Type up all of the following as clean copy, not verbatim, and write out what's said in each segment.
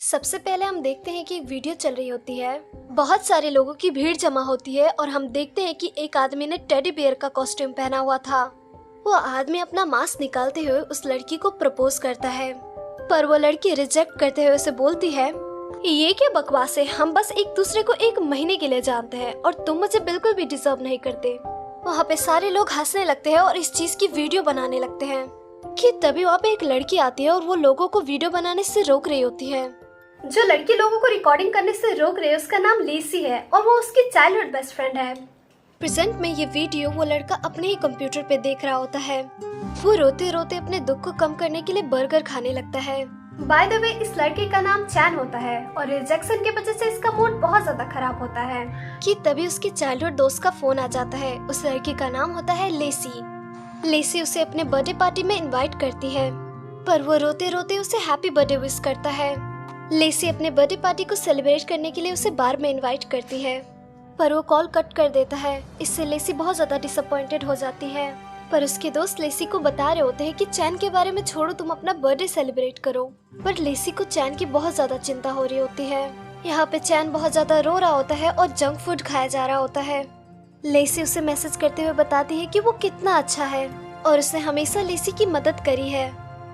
सबसे पहले हम देखते हैं कि एक वीडियो चल रही होती है। बहुत सारे लोगों की भीड़ जमा होती है और हम देखते हैं कि एक आदमी ने टेडी बियर का कॉस्ट्यूम पहना हुआ था। वो आदमी अपना मास्क निकालते हुए उस लड़की को प्रपोज करता है, पर वो लड़की रिजेक्ट करते हुए उसे बोलती है, ये क्या बकवास है, हम बस एक दूसरे को 1 महीने के लिए जानते हैं और तुम मुझे बिल्कुल भी डिजर्व नहीं करते। वहाँ पे सारे लोग हंसने लगते हैं और इस चीज की वीडियो बनाने लगते हैं कि तभी वहाँ पे एक लड़की आती है और वो लोगों को वीडियो बनाने से रोक रही होती है। जो लड़की लोगों को रिकॉर्डिंग करने से रोक रही है उसका नाम लेसी है और वो उसकी चाइल्डहुड बेस्ट फ्रेंड है। प्रेजेंट में ये वीडियो वो लड़का अपने ही कंप्यूटर पे देख रहा होता है। वो रोते रोते अपने दुख को कम करने के लिए बर्गर खाने लगता है। बाय द वे, इस लड़के का नाम चैन होता है और रिजेक्शन की वजह से इसका मूड बहुत ज्यादा खराब होता है कि तभी उसकी चाइल्डहुड दोस्त का फोन आ जाता है। उस लड़की का नाम होता है लेसी। लेसी उसे अपने बर्थडे पार्टी में इनवाइट करती है, पर वो रोते रोते उसे हैप्पी बर्थडे विश करता है। लेसी अपने बर्थडे पार्टी को सेलिब्रेट करने के लिए उसे बार में इनवाइट करती है, पर वो कॉल कट कर देता है। इससे लेसी बहुत ज्यादा डिसअपॉइंटेड हो जाती है, पर उसके दोस्त लेसी को बता रहे होते हैं कि चैन के बारे में छोड़ो, तुम अपना बर्थडे सेलिब्रेट करो। पर लेसी को चैन की बहुत ज्यादा चिंता हो रही होती है। यहाँ पे चैन बहुत ज्यादा रो रहा होता है और जंक फूड खाया जा रहा होता है। लेसी उसे मैसेज करते हुए बताती है कि वो कितना अच्छा है और उसने हमेशा लेसी की मदद करी है,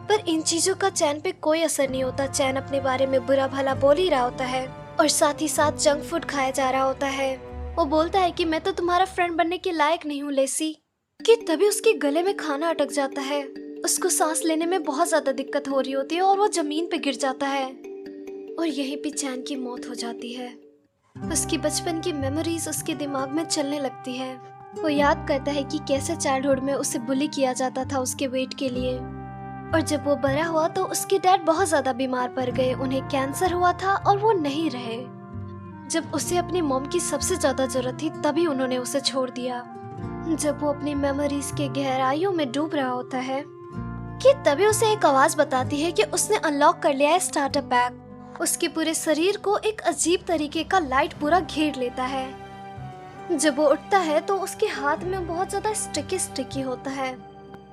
पर इन चीजों का चैन पे कोई असर नहीं होता। चैन अपने बारे में बुरा भला बोल ही रहा होता है और साथ ही साथ जंक फूड खाया जा रहा होता है। वो बोलता है कि मैं तो तुम्हारा फ्रेंड बनने के लायक नहीं हूँ लेसी, कि तभी उसके गले में खाना अटक जाता है। उसको सांस लेने में बहुत ज्यादा दिक्कत हो रही होती है और वो जमीन पे गिर जाता है और यहीं पे चैन की मौत हो जाती है। उसकी बचपन की मेमोरीज उसके दिमाग में चलने लगती है। वो याद करता है कि कैसे चाइल्डहुड में उसे बुली किया जाता था उसके वेट के लिए, और जब वो बड़ा हुआ तो उसके डैड बहुत ज्यादा बीमार पड़ गए, उन्हें कैंसर हुआ था और वो नहीं रहे। जब उसे अपनी मॉम की सबसे ज्यादा जरूरत थी तभी उन्होंने उसे छोड़ दिया। जब वो अपनी मेमोरीज के गहराइयों में डूब रहा होता है कि तभी उसे एक आवाज बताती है कि उसने अनलॉक कर लिया है स्टार्टर पैक। उसके पूरे शरीर को एक अजीब तरीके का लाइट पूरा घेर लेता है। जब वो उठता है तो उसके हाथ में बहुत ज्यादा स्टिकी होता है।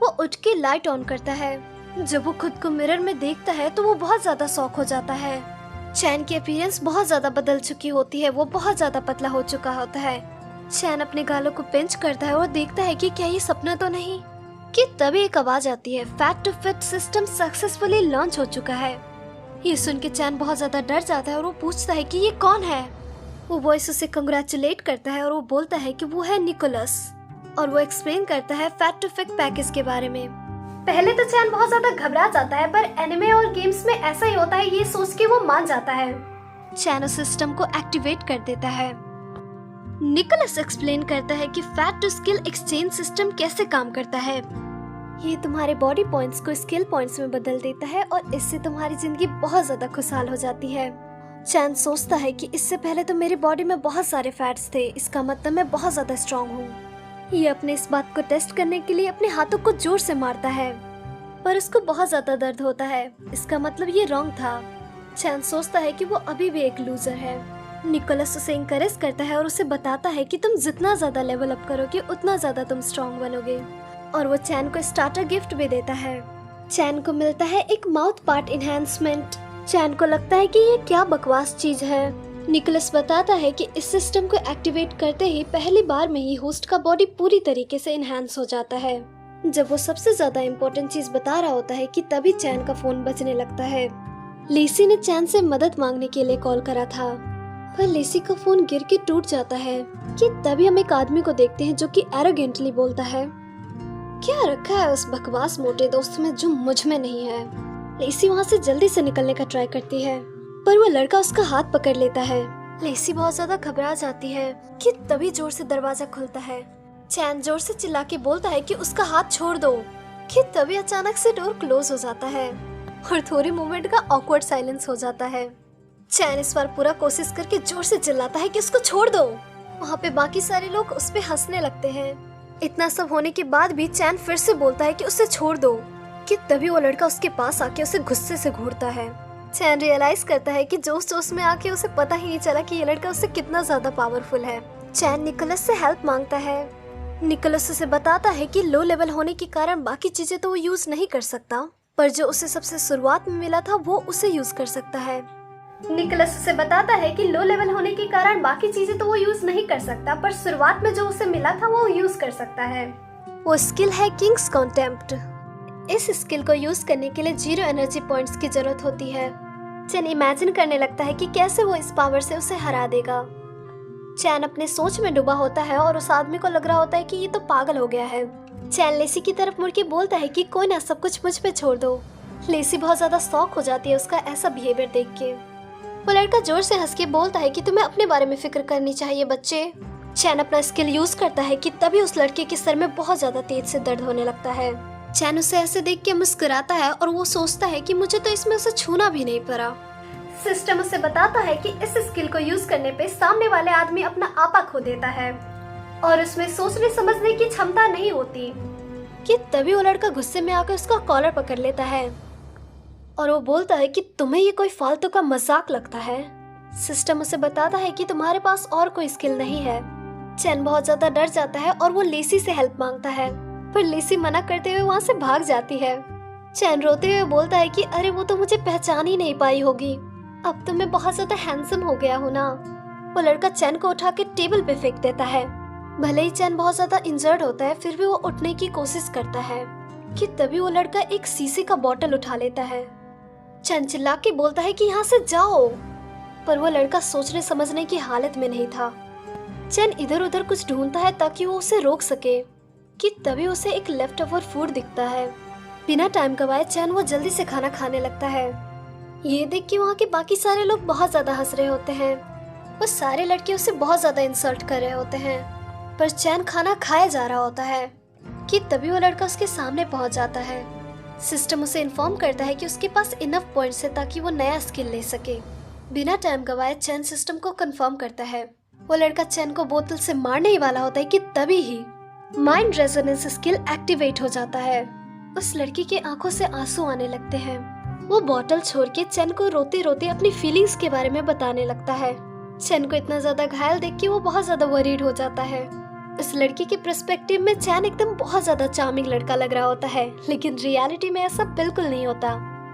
वो उठ के लाइट ऑन करता है। जब वो खुद को मिरर में देखता है तो वो बहुत ज्यादा शॉक हो जाता है। चैन की अपीयरेंस बहुत ज्यादा बदल चुकी होती है, वो बहुत ज्यादा पतला हो चुका होता है। चैन अपने गालों को पिंच करता है और देखता है कि क्या ये सपना तो नहीं, कि तभी एक आवाज आती है, fat to fit system successfully launch हो चुका है। ये सुन के चैन बहुत ज्यादा डर जाता है और वो पूछता है कि ये कौन है। वो वॉइस उसे कंग्रेचुलेट करता है और वो बोलता है कि वो है निकोलस, और वो एक्सप्लेन करता है फैट टू फिट पैकेज के बारे में। पहले तो चैन बहुत ज्यादा घबरा जाता है, पर एनिमे और गेम्स में ऐसा ही होता है, ये सोच के वो मान जाता है। चैन उस सिस्टम को एक्टिवेट कर देता है। निकोलस एक्सप्लेन करता है कि fat to skill exchange system कैसे काम करता है। ये तुम्हारे बॉडी पॉइंट्स को स्किल पॉइंट्स में बदल देता है और इससे तुम्हारी जिंदगी बहुत ज्यादा खुशहाल हो जाती है। चैन सोचता है कि इससे पहले तो मेरी बॉडी में बहुत सारे फैट्स थे, इसका मतलब मैं बहुत ज्यादा स्ट्रॉन्ग हूँ। ये अपने इस बात को टेस्ट करने के लिए अपने हाथों को जोर से मारता है, पर उसको बहुत ज्यादा दर्द होता है। इसका मतलब ये रॉन्ग था। चैन सोचता है कि वो अभी भी एक लूजर है। निकोलस उसे इंकरेज करता है और उसे बताता है कि तुम जितना ज्यादा लेवल अप करोगे उतना ज्यादा तुम स्ट्रॉन्ग बनोगे, और वो चैन को स्टार्टर गिफ्ट भी देता है। चैन को मिलता है एक माउथ पार्ट इनहैंसमेंट। चैन को लगता है कि ये क्या बकवास चीज है। निकोलस बताता है कि इस सिस्टम को एक्टिवेट करते ही पहली बार में ही होस्ट का बॉडी पूरी तरीके से इनहैंस हो जाता है। जब वो सबसे ज्यादा इम्पोर्टेंट चीज बता रहा होता है कि तभी चैन का फोन बजने लगता है। लेसी ने चैन से मदद मांगने के लिए कॉल करा था, पर लेसी का फोन गिर के टूट जाता है कि तभी हम एक आदमी को देखते हैं जो कि एरोगेंटली बोलता है, क्या रखा है उस बकवास मोटे दोस्त में जो मुझ में नहीं है। लेसी वहाँ से जल्दी से निकलने का ट्राई करती है, पर वो लड़का उसका हाथ पकड़ लेता है। लेसी बहुत ज्यादा घबरा जाती है कि तभी जोर से दरवाजा खुलता है। चैन जोर से चिल्ला के बोलता है कि उसका हाथ छोड़ दो, कि तभी अचानक से डोर क्लोज हो जाता है और थोड़ी मोमेंट का ऑकवर्ड साइलेंस हो जाता है। चैन इस बार पूरा कोशिश करके जोर से चिल्लाता है कि उसको छोड़ दो। वहाँ पे बाकी सारे लोग उस पे हंसने लगते हैं। इतना सब होने के बाद भी चैन फिर से बोलता है कि उसे छोड़ दो, कि तभी वो लड़का उसके पास आके उसे गुस्से से घूरता है। चैन रियलाइज करता है कि जोश जोश में आके उसे पता ही नहीं चला कि ये लड़का उससे कितना ज्यादा पावरफुल है। चैन निकोलस से हेल्प मांगता है। निकोलस उसे बताता है कि लो लेवल होने के कारण बाकी चीजें तो वो यूज नहीं कर सकता, पर जो उसे सबसे शुरुआत में मिला था वो उसे यूज कर सकता है। निकोलस उसे बताता है कि लो लेवल होने के कारण बाकी चीजें तो वो यूज नहीं कर सकता, पर शुरुआत में जो उसे मिला था वो यूज कर सकता है। वो स्किल है किंग्स कॉन्टेम्प्ट। इस स्किल को यूज करने के लिए 0 एनर्जी पॉइंट्स की जरूरत होती है। चैन इमेजिन करने लगता है कि कैसे वो इस पावर से उसे हरा देगा। चैन अपने सोच में डूबा होता है और उस आदमी को लग रहा होता है कि ये तो पागल हो गया है। चैन लेसी की तरफ मुड़ के बोलता है कि कोई ना, सब कुछ मुझ पे छोड़ दो। लेसी बहुत ज्यादा शॉक हो जाती है उसका ऐसा बिहेवियर देख के। वो लड़का जोर से हंस के बोलता है कि तुम्हें अपने बारे में फिक्र करनी चाहिए बच्चे। चैन अपना स्किल यूज करता है कि तभी उस लड़के के सर में बहुत ज्यादा तेज से दर्द होने लगता है। चैन उसे ऐसे देख के मुस्कुराता है और वो सोचता है कि मुझे तो इसमें उसे छूना भी नहीं पड़ा। सिस्टम उसे बताता है कि इस स्किल को यूज करने पे सामने वाले आदमी अपना आपा खो देता है और उसमें सोचने समझने की क्षमता नहीं होती। कि तभी वो लड़का गुस्से में आकर उसका कॉलर पकड़ लेता है और वो बोलता है कि तुम्हें ये कोई फालतू का मजाक लगता है। सिस्टम उसे बताता है कि तुम्हारे पास और कोई स्किल नहीं है। चैन बहुत ज्यादा डर जाता है और वो लेसी से हेल्प मांगता है, पर लेसी मना करते हुए वहाँ से भाग जाती है। चैन रोते हुए बोलता है कि अरे वो तो मुझे पहचान ही नहीं पाई होगी, अब तो मैं बहुत ज्यादा हैंडसम हो गया हूँ ना। वो लड़का चैन को उठा के टेबल पे फेंक देता है। भले ही चैन बहुत ज्यादा इंजर्ड होता है, फिर भी वो उठने की कोशिश करता है कि तभी वो लड़का एक शीशे का बोतल उठा लेता है। चैन चिल्ला के बोलता है कि यहाँ से जाओ, पर वो लड़का सोचने समझने की हालत में नहीं था। चैन इधर उधर कुछ ढूंढता है ताकि वो उसे रोक सके कि तभी उसे एक लेफ्ट ओवर फूड दिखता है। बिना टाइम गवाए चैन वो जल्दी से खाना खाने लगता है। ये देख के वहाँ के बाकी सारे लोग बहुत ज्यादा हंस रहे होते हैं। वो सारे लड़के उसे बहुत ज्यादा इंसल्ट कर रहे होते हैं, पर चैन खाना खाया जा रहा होता है कि तभी वो लड़का उसके सामने पहुंच जाता है। सिस्टम उसे इन्फॉर्म करता है कि उसके पास इनफ पॉइंट्स है ताकि वो नया स्किल ले सके। बिना टाइम गवाए चैन सिस्टम को कंफर्म करता है। वो लड़का चैन को बोतल से मारने ही वाला होता है कि तभी ही माइंड रेजोनेंस स्किल एक्टिवेट हो जाता है। उस लड़की के आंखों से आंसू आने लगते हैं। वो बोतल छोड़ के चैन को रोते रोते अपनी फीलिंग्स के बारे में बताने लगता है। चैन को इतना ज्यादा घायल देख के वो बहुत ज्यादा वरीड हो जाता है। उस लड़की के पर्सपेक्टिव में चैन एकदम बहुत ज्यादा चार्मिंग लड़का लग रहा होता है, लेकिन रियलिटी में ऐसा बिल्कुल नहीं होता।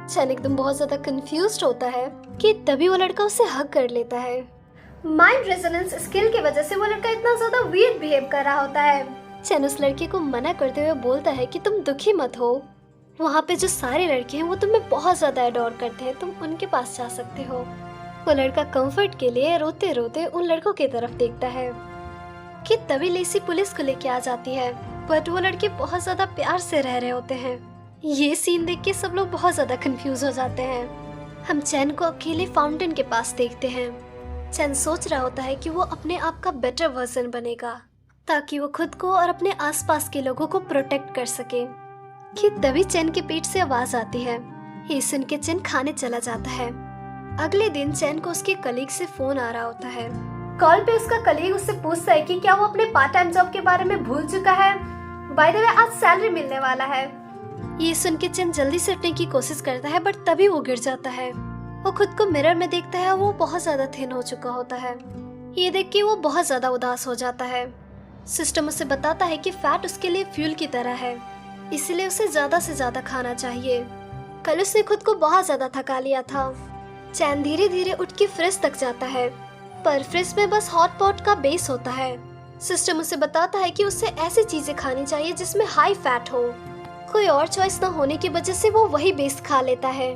चैन एकदम बहुत ज्यादा कंफ्यूज्ड होता है कि तभी वो लड़का उसे हग कर लेता है। माइंड रेजोनेंस स्किल की वजह से वो लड़का इतना ज्यादा वियर्ड बिहेव कर रहा होता है। चैन उस लड़के को मना करते हुए बोलता है कि तुम दुखी मत हो, वहाँ पे जो सारे लड़के हैं वो तुम्हें बहुत ज्यादा अडोर करते हैं, तुम उनके पास जा सकते हो। वो लड़का कंफर्ट के लिए रोते रोते उन लड़कों की तरफ देखता है कि तभी लेसी पुलिस को लेके आ जाती है, बट वो लड़के बहुत ज्यादा प्यार से रह रहे होते हैं। ये सीन देख के सब लोग बहुत ज्यादा कंफ्यूज हो जाते हैं। हम चैन को अकेले फाउंटेन के पास देखते हैं। चैन सोच रहा होता है कि वो अपने आप का बेटर वर्जन बनेगा ताकि वो खुद को और अपने आसपास के लोगों को प्रोटेक्ट कर सके। कि तभी चैन के पेट से आवाज आती है। ये सुन के चैन खाने चला जाता है। अगले दिन चैन को उसके कलीग से फोन आ रहा होता है। कॉल पे उसका कलीग उससे पूछता है कि क्या वो अपने पार्ट टाइम जॉब के बारे में भूल चुका है। बाय द वे आज सैलरी मिलने वाला है। ये सुन के चैन जल्दी से उठने की कोशिश करता है, बट तभी वो गिर जाता है। वो खुद को मिरर में देखता है, वो बहुत ज्यादा थिन हो चुका होता है। ये देख के वो बहुत ज्यादा उदास हो जाता है। सिस्टम उसे बताता है कि फैट उसके लिए फ्यूल की तरह है, इसलिए उसे ज्यादा से ज्यादा खाना चाहिए। कल उसने खुद को बहुत ज्यादा थका लिया था। चैन धीरे धीरे उठ के फ्रिज तक जाता है, पर फ्रिज में बस हॉट पॉट का बेस होता है। सिस्टम उसे बताता है कि उसे ऐसी चीजें खानी चाहिए जिसमें हाई फैट हो। कोई और चॉइस न होने की वजह से वो वही बेस खा लेता है।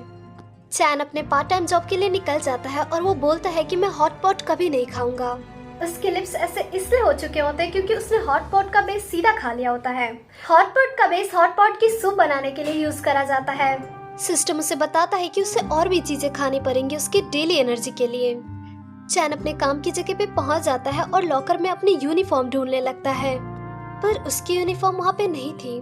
चैन अपने पार्ट टाइम जॉब के लिए निकल जाता है और वो बोलता है कि मैं हॉट पॉट कभी नहीं खाऊंगा। उसके लिप्स ऐसे इसलिए हो चुके होते हैं क्योंकि उसने हॉट पॉट का बेस सीधा खा लिया होता है। हॉट पॉट का बेस हॉट पॉट की सूप बनाने के लिए यूज करा जाता है। सिस्टम उसे बताता है कि उसे और भी चीजें खानी पड़ेंगी उसकी डेली एनर्जी के लिए। चैन अपने काम की जगह पे पहुंच जाता है और लॉकर में अपनी यूनिफॉर्म ढूंढने लगता है, पर उसकी यूनिफॉर्म वहाँ पे नहीं थी।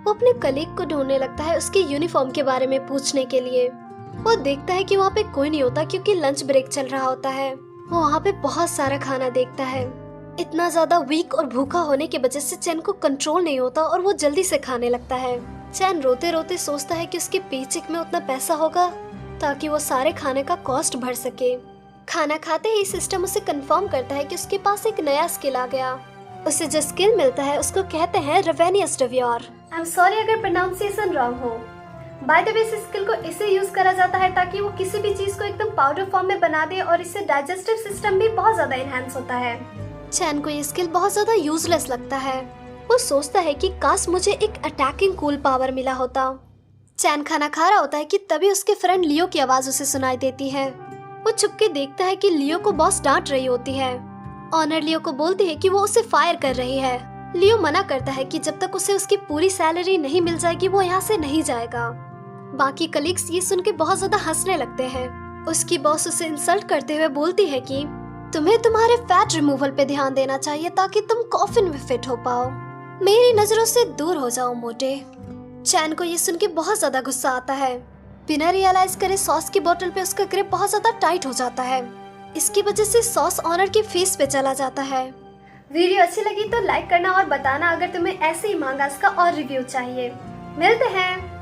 वो अपने कलीग को ढूंढने लगता है उसकी यूनिफॉर्म के बारे में पूछने के लिए। वो देखता है कि वहाँ पे कोई नहीं होता क्योंकि लंच ब्रेक चल रहा होता है। वो वहाँ पे बहुत सारा खाना देखता है। इतना ज्यादा वीक और भूखा होने की वजह से चैन को कंट्रोल नहीं होता और वो जल्दी से खाने लगता है। चैन रोते रोते सोचता है कि उसके पेचेक में उतना पैसा होगा ताकि वो सारे खाने का कॉस्ट भर सके। खाना खाते ही सिस्टम उसे कंफर्म करता है कि उसके पास एक नया स्किल आ गया। उसे जो स्किल मिलता है उसको कहते हैं रेवेनियस डेवियर। आई एम सॉरी अगर प्रोनाउंसिएशन रॉन्ग हो। बाय द वे इस स्किल को इसे यूज करा जाता है ताकि वो किसी भी चीज को एकदम पाउडर फॉर्म में बना दे और इससे डाइजेस्टिव सिस्टम भी बहुत ज्यादा एनहांस होता है। चैन को ये स्किल बहुत ज्यादा यूजलेस लगता है। वो सोचता है कि काश मुझे एक अटैकिंग कूल पावर मिला होता। चैन खाना खा रहा होता है कि तभी उसके फ्रेंड लियो की आवाज उसे सुनाई देती है। वो छुप के देखता है कि लियो को बॉस डांट रही होती है। ऑनर लियो को बोलती है कि वो उसे फायर कर रही है। लियो मना करता है कि जब तक उसे उसकी पूरी सैलरी नहीं मिल जाएगी वो यहाँ से नहीं जाएगा। बाकी कलीग्स ये सुन के बहुत ज्यादा हंसने लगते हैं। उसकी बॉस उसे इंसल्ट करते हुए बोलती है कि तुम्हें तुम्हारे फैट रिमूवल पे ध्यान देना चाहिए ताकि तुम कॉफिन में फिट हो पाओ। मेरी नजरों से दूर हो जाओ मोटे। चैन को ये सुन के बहुत ज्यादा गुस्सा आता है। बिना रियलाइज करे सॉस की बोतल पे उसका ग्रिप बहुत ज्यादा टाइट हो जाता है। इसकी वजह से सॉस ऑनर के फेस पे चला जाता है। वीडियो अच्छी लगी तो लाइक करना और बताना अगर तुम्हें ऐसे ही मांगास का और रिव्यू चाहिए। मिलते हैं।